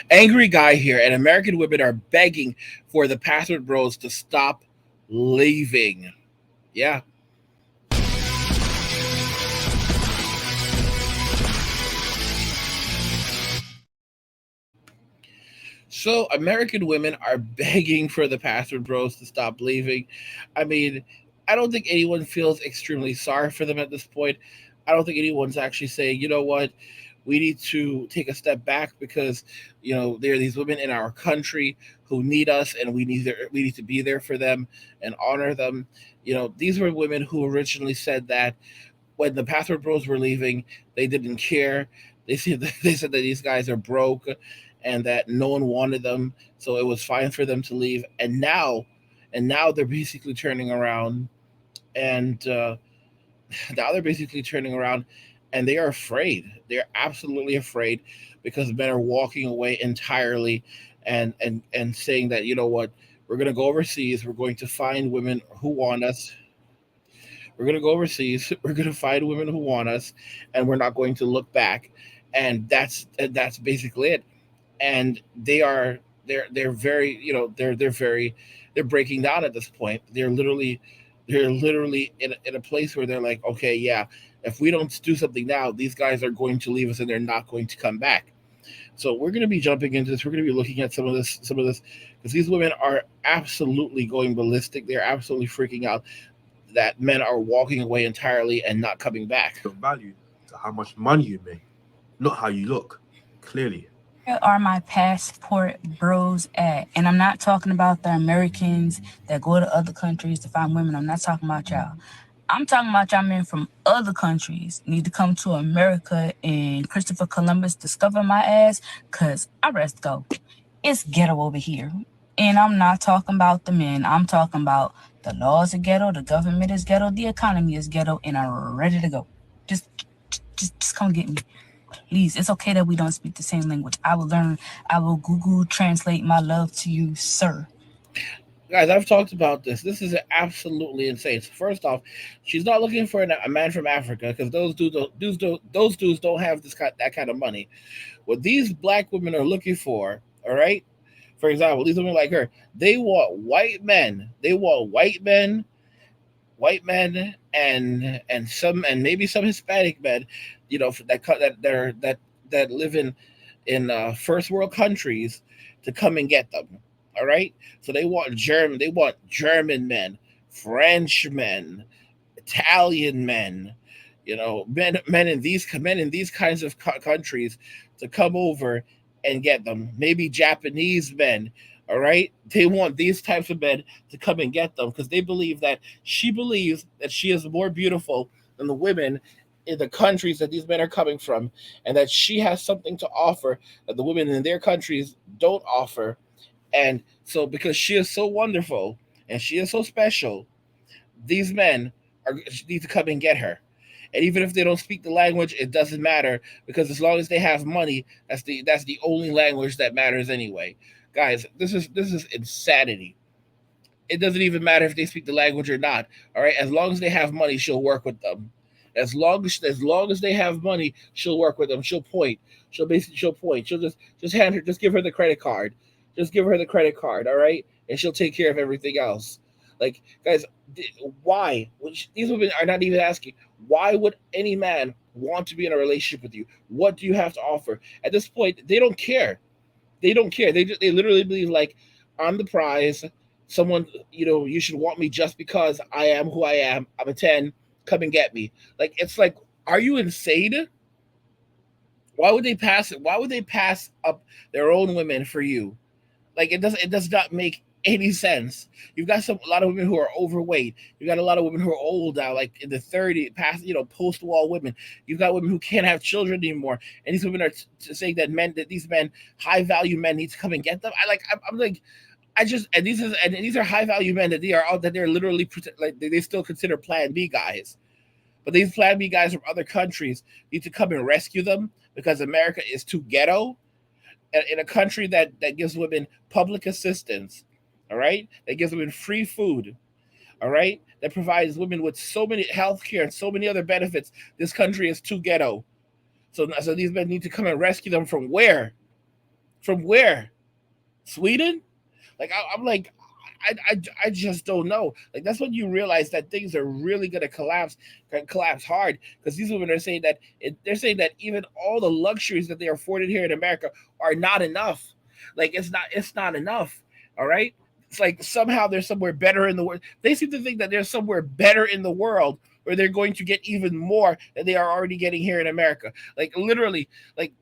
Angry guy here, and American women are begging for the password bros to stop leaving. Yeah. So American women are begging for the password bros to stop leaving. I mean, I don't think anyone feels extremely sorry for them at this point. I don't think anyone's actually saying, you know what, we need to take a step back because, there are these women in our country who need us, and we need to be there for them and honor them. These were women who originally said that when the password bros were leaving, they didn't care. They said that these guys are broke and that no one wanted them, so it was fine for them to leave. And now they're basically turning around, and now they're basically turning around, and they are afraid. They're absolutely afraid because men are walking away entirely, and saying that, you know what, we're going to go overseas. We're going to find women who want us. We're going to go overseas. We're going to find women who want us, and we're not going to look back. And that's basically it. And they're very, they're breaking down at this point. They're literally in a place where they're like, okay, yeah, if we don't do something now, these guys are going to leave us and they're not going to come back. So we're going to be jumping into this. We're going to be looking at some of this, because these women are absolutely going ballistic. They're absolutely freaking out that men are walking away entirely and not coming back. Your value to how much money you make, not how you look. Clearly. Where are my passport bros at? And I'm not talking about the Americans that go to other countries to find women. I'm not talking about y'all. I'm talking about y'all men from other countries need to come to America and Christopher Columbus discover my ass, because I rest go. It's ghetto over here. And I'm not talking about the men. I'm talking about the laws are ghetto, the government is ghetto, the economy is ghetto, and I'm ready to go. Just just come get me. Please. It's okay that we don't speak the same language. I will learn. I will Google translate my love to you, sir. Guys, I've talked about this. This is absolutely insane. So first off, she's not looking for a man from Africa, because those dudes don't have that kind of money. What these black women are looking for, all right? For example, these women like her, they want white men. They want white men, and maybe some Hispanic men, that live in first world countries, to come and get them. All right, so they want German men, French men, Italian men, men in these kinds of countries, to come over and get them. Maybe Japanese men. All right, they want these types of men to come and get them, because she believes that she is more beautiful than the women in the countries that these men are coming from, and that she has something to offer that the women in their countries don't offer. And so, because she is so wonderful and she is so special, these men are need to come and get her. And even if they don't speak the language, it doesn't matter, because as long as they have money, that's the only language that matters anyway. Guys, this is insanity. It doesn't even matter if they speak the language or not. All right, as long as they have money, she'll work with them. As long as they have money, she'll work with them. She'll point. She'll point. Just give her the credit card. Just give her the credit card, all right? And she'll take care of everything else. Like, guys, why? These women are not even asking. Why would any man want to be in a relationship with you? What do you have to offer? At this point, they don't care. They don't care. They literally believe, like, I'm the prize. Someone, you should want me just because I am who I am. I'm a 10. Come and get me. Like, it's like, are you insane? Why would they pass up their own women for you? Like, it does not make any sense. You've got a lot of women who are overweight. You've got a lot of women who are old now, like in the 30s, past, post war women. You've got women who can't have children anymore, and these women are saying that these men, high value men, need to come and get them. I'm like, I just and these are high value men that they're literally like they still consider Plan B guys. But these Plan B guys from other countries need to come and rescue them, because America is too ghetto, in a country that gives women public assistance, all right, that gives women free food, all right, that provides women with so many health care and so many other benefits. This country is too ghetto. So these men need to come and rescue them from where? From where? Sweden? Like I'm like, I just don't know. Like that's when you realize that things are really gonna collapse hard. Because these women are saying that they're saying that even all the luxuries that they are afforded here in America are not enough. Like it's not enough. All right. It's like somehow they're somewhere better in the world. They seem to think that they're somewhere better in the world where they're going to get even more than they are already getting here in America. Like literally, like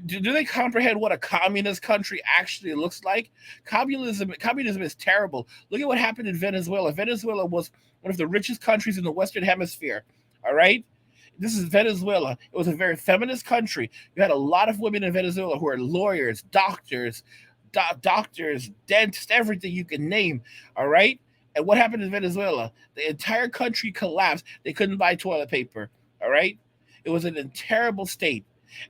do they comprehend what a communist country actually looks like? Communism is terrible. Look at what happened in Venezuela. Venezuela was one of the richest countries in the Western Hemisphere. All right, this is Venezuela. It was a very feminist country. You had a lot of women in Venezuela who are lawyers, doctors, dentists, everything you can name. All right. And what happened in Venezuela? The entire country collapsed. They couldn't buy toilet paper. All right. It was in a terrible state.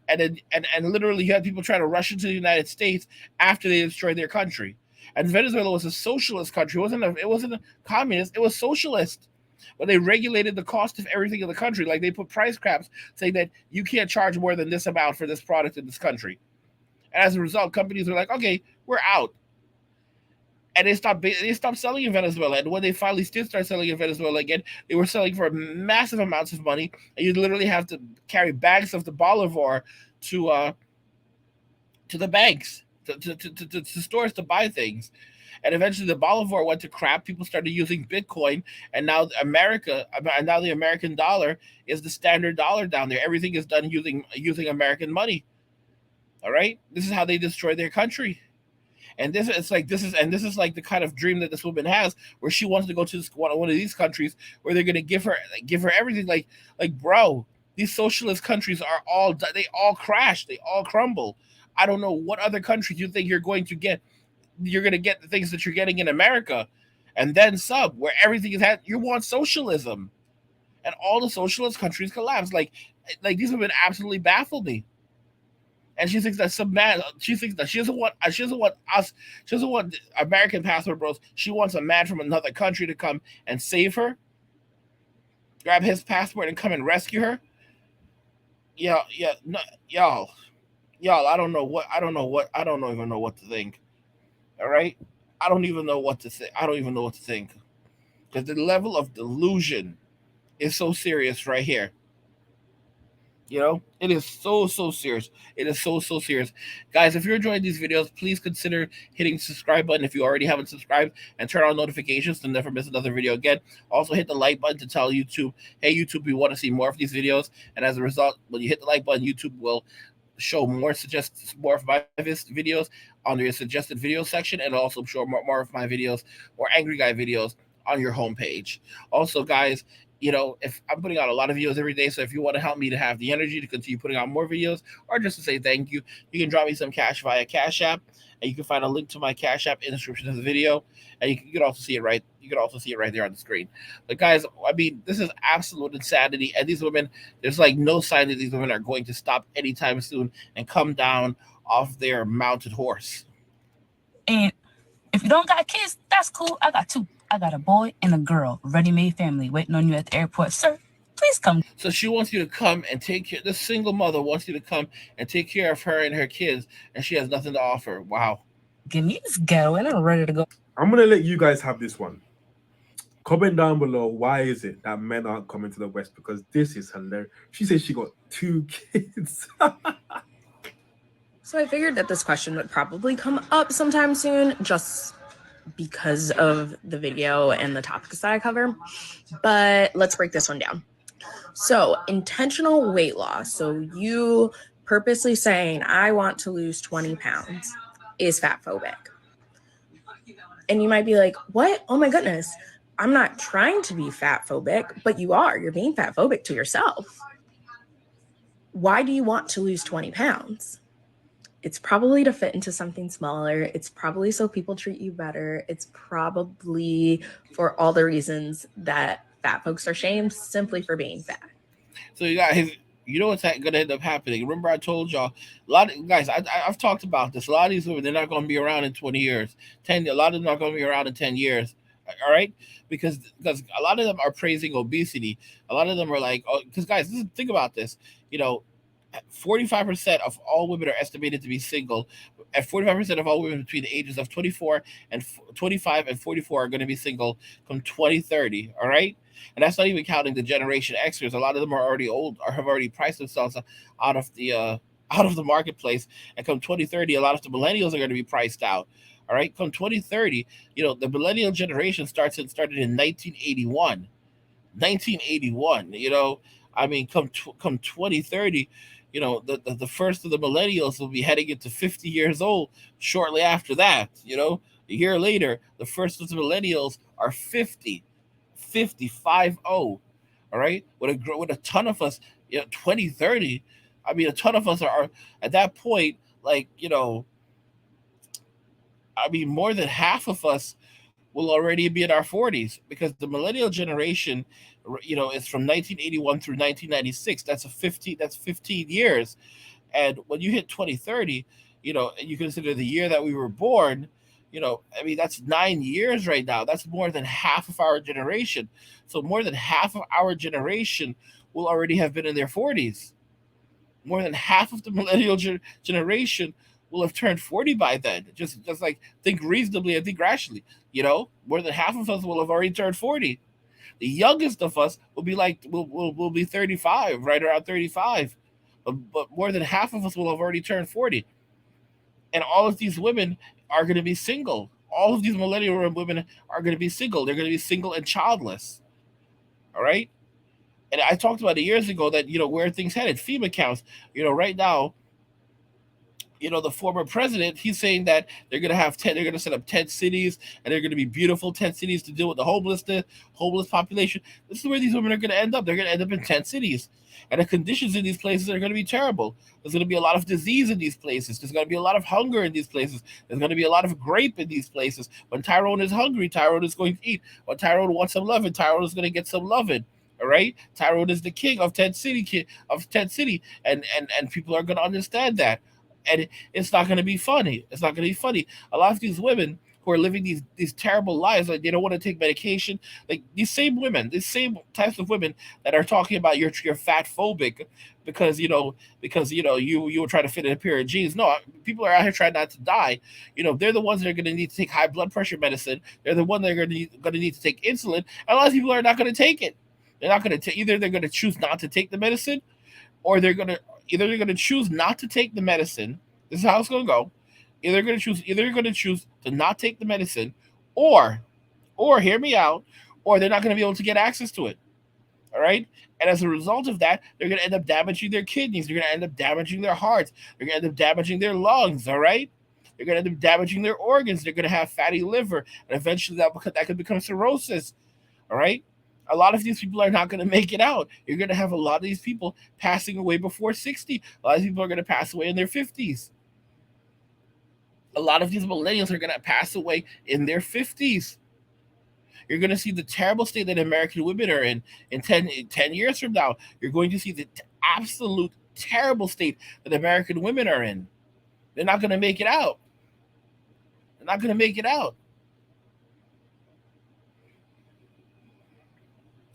And literally you had people trying to rush into the United States after they destroyed their country. And Venezuela was a socialist country. It wasn't a communist. It was socialist. But they regulated the cost of everything in the country. Like they put price caps saying that you can't charge more than this amount for this product in this country. And as a result, companies were like, okay, we're out. And they stopped selling in Venezuela. And when they finally did start selling in Venezuela again, they were selling for massive amounts of money. And you literally have to carry bags of the bolivar to the banks, to stores to buy things. And eventually the bolivar went to crap. People started using Bitcoin, and now the American dollar is the standard dollar down there. Everything is done using American money. All right, this is how they destroy their country. And this is like the kind of dream that this woman has, where she wants to go to one of these countries where they're gonna give her everything. Like bro, these socialist countries they all crash, they all crumble. I don't know what other countries you think you're going to get. You're gonna get the things that you're getting in America, and then where everything is had. You want socialism, and all the socialist countries collapse. Like these women absolutely baffle me. And she thinks that some man. She thinks that she doesn't want. She doesn't want us. She doesn't want American passport bros. She wants a man from another country to come and save her, grab his passport, and come and rescue her. Yeah, yeah, no, y'all. I don't even know what to think. All right, I don't even know what to say. I don't even know what to think because the level of delusion is so serious right here. It is so serious. It is so serious. Guys, if you're enjoying these videos, please consider hitting the subscribe button if you already haven't subscribed, and turn on notifications to never miss another video again. Also hit the like button to tell YouTube, hey YouTube, we want to see more of these videos. And as a result, when you hit the like button, YouTube will show more of my videos on your suggested video section, and also show more of my videos, more angry guy videos on your homepage. Also, guys, if I'm putting out a lot of videos every day, so if you want to help me to have the energy to continue putting out more videos, or just to say thank you, you can drop me some cash via Cash App, and you can find a link to my Cash App in the description of the video, and you can also see it right. You can also see it right there on the screen. But guys, I mean, this is absolute insanity, and these women, there's like no sign that these women are going to stop anytime soon and come down off their mounted horse. And if you don't got kids, that's cool. I got two. I got a boy and a girl, ready-made family waiting on you at the airport. Sir, please come. So she wants you to come and take care. This single mother wants you to come and take care of her and her kids, and she has nothing to offer. Wow. Give me this go, and I'm ready to go. I'm gonna let you guys have this one. Comment down below, why is it that men aren't coming to the West? Because this is hilarious. She says she got 2 kids. So I figured that this question would probably come up sometime soon, just because of the video and the topics that I cover. But let's break this one down. So intentional weight loss. So you purposely saying, I want to lose 20 pounds is fat phobic. And you might be like, what? Oh my goodness. I'm not trying to be fat phobic, but you are. You're being fat phobic to yourself. Why do you want to lose 20 pounds? It's probably to fit into something smaller. It's probably so people treat you better. It's probably for all the reasons that fat folks are shamed simply for being fat. So you know what's going to end up happening. Remember I told y'all, a lot of guys, I've talked about this. A lot of these women, they're not going to be around in 20 years. A lot of them are not going to be around in 10 years. All right, because a lot of them are praising obesity. A lot of them are like, oh, because guys, think about this. 45% of all women are estimated to be single, and 45% of all women between the ages of 25 and 44 are going to be single come 2030. All right, and that's not even counting the Generation Xers. A lot of them are already old or have already priced themselves out of the out of the marketplace. And come 2030, a lot of the millennials are going to be priced out. All right, come 2030, the millennial generation started in 1981. 1981. I mean, come 2030, the first of the millennials will be heading into 50 years old shortly after that. A year later, the first of the millennials are 50, 55 0. All right, with a ton of us, 2030. I mean, a ton of us are at that point, like, I mean, more than half of us will already be in our 40s, because the millennial generation, is from 1981 through 1996. That's 15 years. And when you hit 2030, and you consider the year that we were born, I mean, that's 9 years right now. That's more than half of our generation. So more than half of our generation will already have been in their 40s. More than half of the millennial generation will have turned 40 by then. Just like, think reasonably and think rationally. More than half of us will have already turned 40. The youngest of us will be like will be 35, right around 35. But more than half of us will have already turned 40. And all of these women are going to be single. All of these millennial women are going to be single. They're going to be single and childless. All right? And I talked about it years ago that, where things headed, FEMA counts. Right now, the former president, he's saying that they're going to set up 10 cities, and they're going to be beautiful 10 cities to deal with the homeless population. This is where these women are going to end up. They're going to end up in 10 cities. And the conditions in these places are going to be terrible. There's going to be a lot of disease in these places. There's going to be a lot of hunger in these places. There's going to be a lot of grape in these places. When Tyrone is hungry, Tyrone is going to eat. When Tyrone wants some loving, Tyrone is going to get some loving. All right, Tyrone is the king of 10 City, and people are going to understand that. And it's not going to be funny. It's not going to be funny. A lot of these women who are living these terrible lives, like, they don't want to take medication, like these same women, these same types of women that are talking about you're fat phobic because you were trying to fit in a pair of jeans. No, people are out here trying not to die. They're the ones that are going to need to take high blood pressure medicine. They're the ones that are going to need to take insulin. And a lot of people are not going to take it. They're not going to either. They're going to choose not to take the medicine, or they're going to choose not to take the medicine. This is how it's going to go. Either you're going to choose to not take the medicine, or hear me out, or they're not going to be able to get access to it. All right. And as a result of that, they're going to end up damaging their kidneys. They're going to end up damaging their hearts. They're going to end up damaging their lungs. All right. They're going to end up damaging their organs. They're going to have fatty liver, and eventually that could become cirrhosis. All right. A lot of these people are not going to make it out. You're going to have a lot of these people passing away before 60. A lot of people are going to pass away in their 50s. A lot of these millennials are going to pass away in their 50s. You're going to see the terrible state that American women are in 10 years from now. You're going to see the absolute terrible state that American women are in. They're not going to make it out. They're not going to make it out.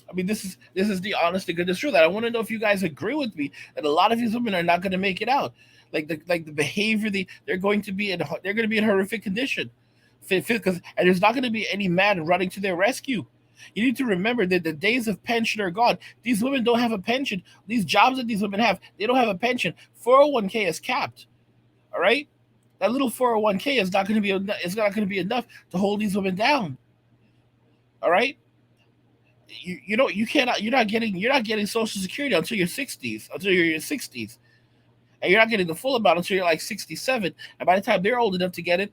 I mean, this is the honest to goodness truth. I want to know if you guys agree with me that a lot of these women are not going to make it out. Like the behavior, they're going to be in horrific condition. Because and there's not going to be any man running to their rescue. You need to remember that the days of pension are gone. These women don't have a pension. These jobs that these women have, they don't have a pension. 401k is capped. All right, that little 401k is not going to be enough to hold these women down. All right. You're not getting Social Security until your 60s, until you're in your 60s, and you're not getting the full amount until you're like 67. And by the time they're old enough to get it,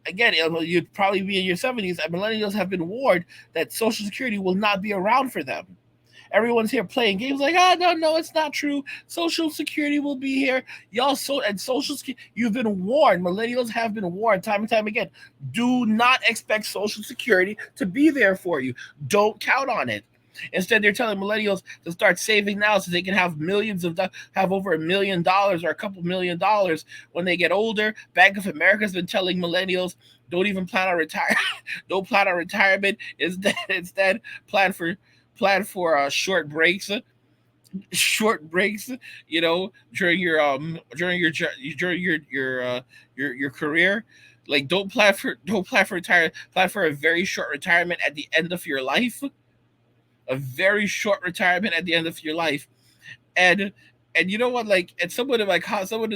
again, you'd probably be in your 70s. And millennials have been warned that Social Security will not be around for them. Everyone's here playing games like, no, it's not true. Social Security will be here. Social Security, you've been warned. Millennials have been warned time and time again. Do not expect Social Security to be there for you. Don't count on it. Instead, they're telling millennials to start saving now so they can have have over $1 million or a couple $1 million when they get older. Bank of America has been telling millennials, don't even plan on retire. Don't plan on retirement. Instead, plan for short breaks. short breaks, during your career. Like don't plan for retire. Plan for a very short retirement at the end of your life. A very short retirement at the end of your life. And you know what? Like, and someone in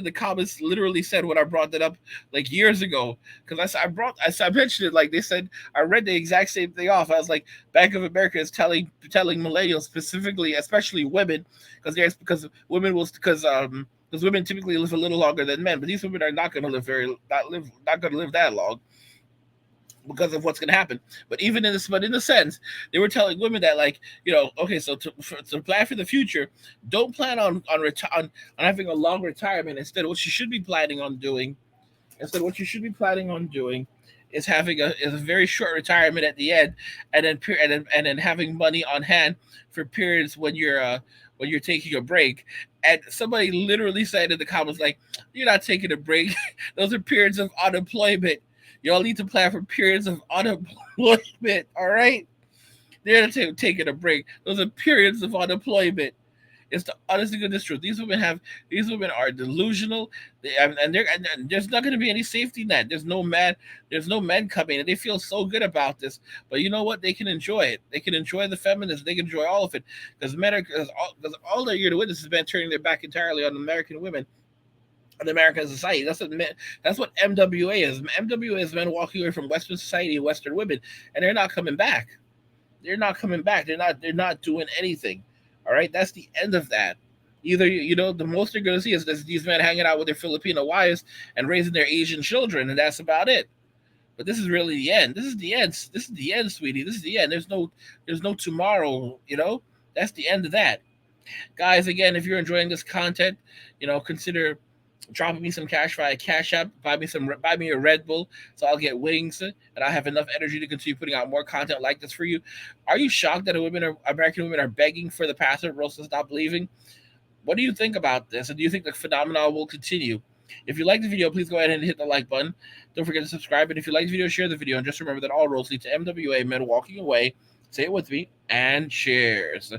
the comments literally said when I brought that up like years ago, because I mentioned it. Like they said, I read the exact same thing off. I was like, Bank of America is telling millennials specifically, especially women, because women typically live a little longer than men, but these women are not going to live not going to live that long because of what's going to happen. But in the sense, they were telling women that, like, okay, so to plan for the future, don't plan on having a long retirement. What you should be planning on doing is having a very short retirement at the end, and then having money on hand for periods when you're taking a break. And somebody literally said in the comments, like, you're not taking a break. Those are periods of unemployment. Y'all need to plan for periods of unemployment. All right, they're not taking a break. Those are periods of unemployment. It's the honest to goodness truth. These women are delusional. And there's not going to be any safety net. There's no men coming, and they feel so good about this. But you know what? They can enjoy it. They can enjoy the feminism. They can enjoy all of it, because men are because all they're here to witness is men turning their back entirely on American women and American society. That's what MWA is. MWA is men walking away from Western society and Western women, and they're not coming back. They're not coming back. They're not doing anything. All right, that's the end of that. Either the most they're going to see is these men hanging out with their Filipino wives and raising their Asian children, and that's about it. But this is really the end. This is the end. This is the end, sweetie. This is the end. There's no tomorrow. That's the end of that, guys. Again, if you're enjoying this content, consider dropping me some cash via Cash App. Buy me a Red Bull, so I'll get wings, and I have enough energy to continue putting out more content like this for you. Are you shocked that American women are begging for the pastor Rose to stop leaving? What do you think about this? And do you think the phenomenon will continue? If you like the video, please go ahead and hit the like button. Don't forget to subscribe. And if you like the video, share the video. And just remember that all roads lead to MWA Men Walking Away. Say it with me, and cheers.